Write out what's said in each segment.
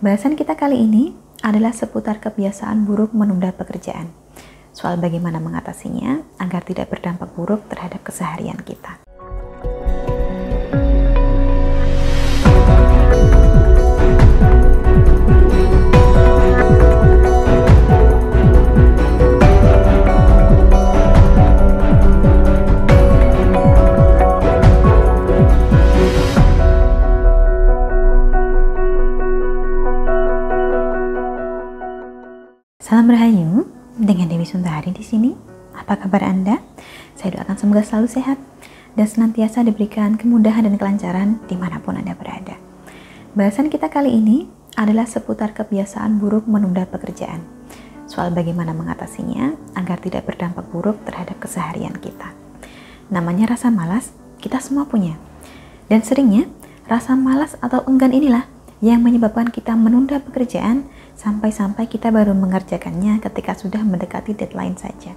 Bahasan kita kali ini adalah seputar kebiasaan buruk menunda pekerjaan. Soal bagaimana mengatasinya agar tidak berdampak buruk terhadap keseharian kita. Salam Rahayu, dengan Dewi Suntari di sini. Apa kabar Anda? Saya doakan semoga selalu sehat dan senantiasa diberikan kemudahan dan kelancaran dimanapun Anda berada. Bahasan kita kali ini adalah seputar kebiasaan buruk menunda pekerjaan. Soal bagaimana mengatasinya agar tidak berdampak buruk terhadap keseharian kita. Namanya rasa malas, kita semua punya. Dan seringnya, rasa malas atau enggan inilah yang menyebabkan kita menunda pekerjaan sampai-sampai kita baru mengerjakannya ketika sudah mendekati deadline saja.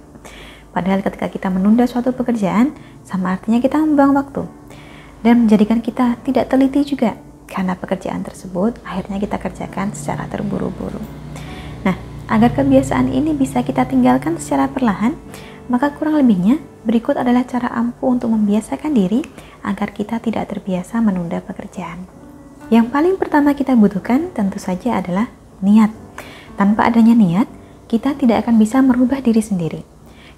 Padahal ketika kita menunda suatu pekerjaan, sama artinya kita membuang waktu dan menjadikan kita tidak teliti juga karena pekerjaan tersebut akhirnya kita kerjakan secara terburu-buru. Nah, agar kebiasaan ini bisa kita tinggalkan secara perlahan, maka kurang lebihnya berikut adalah cara ampuh untuk membiasakan diri agar kita tidak terbiasa menunda pekerjaan. Yang paling pertama kita butuhkan tentu saja adalah niat. Tanpa adanya niat, kita tidak akan bisa merubah diri sendiri.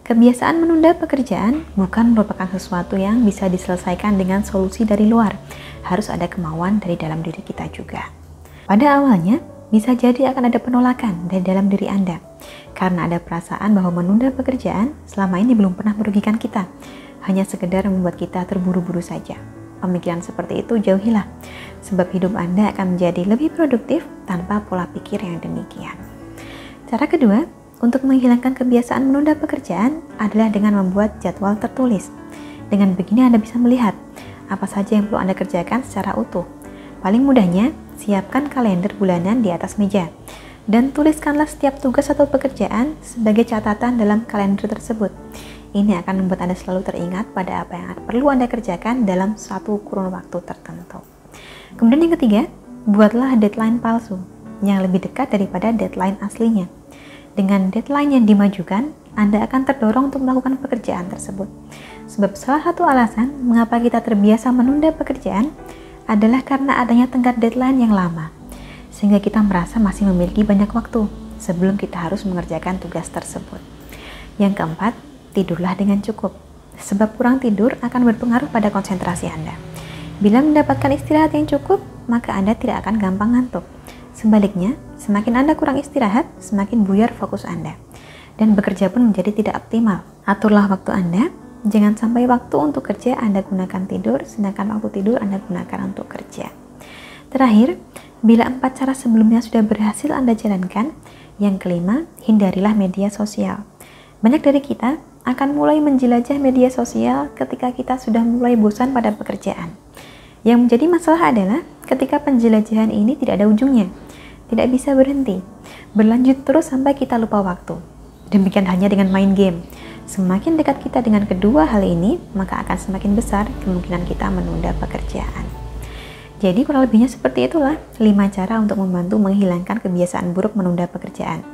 Kebiasaan menunda pekerjaan bukan merupakan sesuatu yang bisa diselesaikan dengan solusi dari luar. Harus ada kemauan dari dalam diri kita juga. Pada awalnya, bisa jadi akan ada penolakan dari dalam diri Anda. Karena ada perasaan bahwa menunda pekerjaan selama ini belum pernah merugikan kita. Hanya sekedar membuat kita terburu-buru saja. Pemikiran seperti itu jauhilah, sebab hidup Anda akan menjadi lebih produktif tanpa pola pikir yang demikian. Cara kedua, untuk menghilangkan kebiasaan menunda pekerjaan adalah dengan membuat jadwal tertulis. Dengan begini Anda bisa melihat apa saja yang perlu Anda kerjakan secara utuh. Paling mudahnya, siapkan kalender bulanan di atas meja, dan tuliskanlah setiap tugas atau pekerjaan sebagai catatan dalam kalender tersebut. Ini akan membuat Anda selalu teringat pada apa yang perlu Anda kerjakan dalam suatu kurun waktu tertentu. Kemudian yang ketiga, buatlah deadline palsu yang lebih dekat daripada deadline aslinya. Dengan deadline yang dimajukan, Anda akan terdorong untuk melakukan pekerjaan tersebut. Sebab salah satu alasan mengapa kita terbiasa menunda pekerjaan adalah karena adanya tenggat deadline yang lama. Sehingga kita merasa masih memiliki banyak waktu sebelum kita harus mengerjakan tugas tersebut. Yang keempat, tidurlah dengan cukup, sebab kurang tidur akan berpengaruh pada konsentrasi Anda. Bila mendapatkan istirahat yang cukup, maka Anda tidak akan gampang ngantuk. Sebaliknya, semakin Anda kurang istirahat, semakin buyar fokus Anda. Dan bekerja pun menjadi tidak optimal. Aturlah waktu Anda, jangan sampai waktu untuk kerja Anda gunakan tidur, sedangkan waktu tidur Anda gunakan untuk kerja. Terakhir, bila 4 cara sebelumnya sudah berhasil Anda jalankan, yang kelima, hindarilah media sosial. Banyak dari kita akan mulai menjelajah media sosial ketika kita sudah mulai bosan pada pekerjaan. Yang menjadi masalah adalah ketika penjelajahan ini tidak ada ujungnya, tidak bisa berhenti, berlanjut terus sampai kita lupa waktu. Demikian hanya dengan main game. Semakin dekat kita dengan kedua hal ini, maka akan semakin besar kemungkinan kita menunda pekerjaan. Jadi kurang lebihnya seperti itulah 5 cara untuk membantu menghilangkan kebiasaan buruk menunda pekerjaan.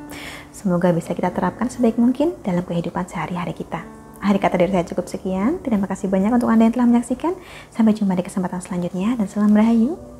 Semoga bisa kita terapkan sebaik mungkin dalam kehidupan sehari-hari kita. Akhir kata dari saya cukup sekian. Terima kasih banyak untuk Anda yang telah menyaksikan. Sampai jumpa di kesempatan selanjutnya dan salam Rahayu.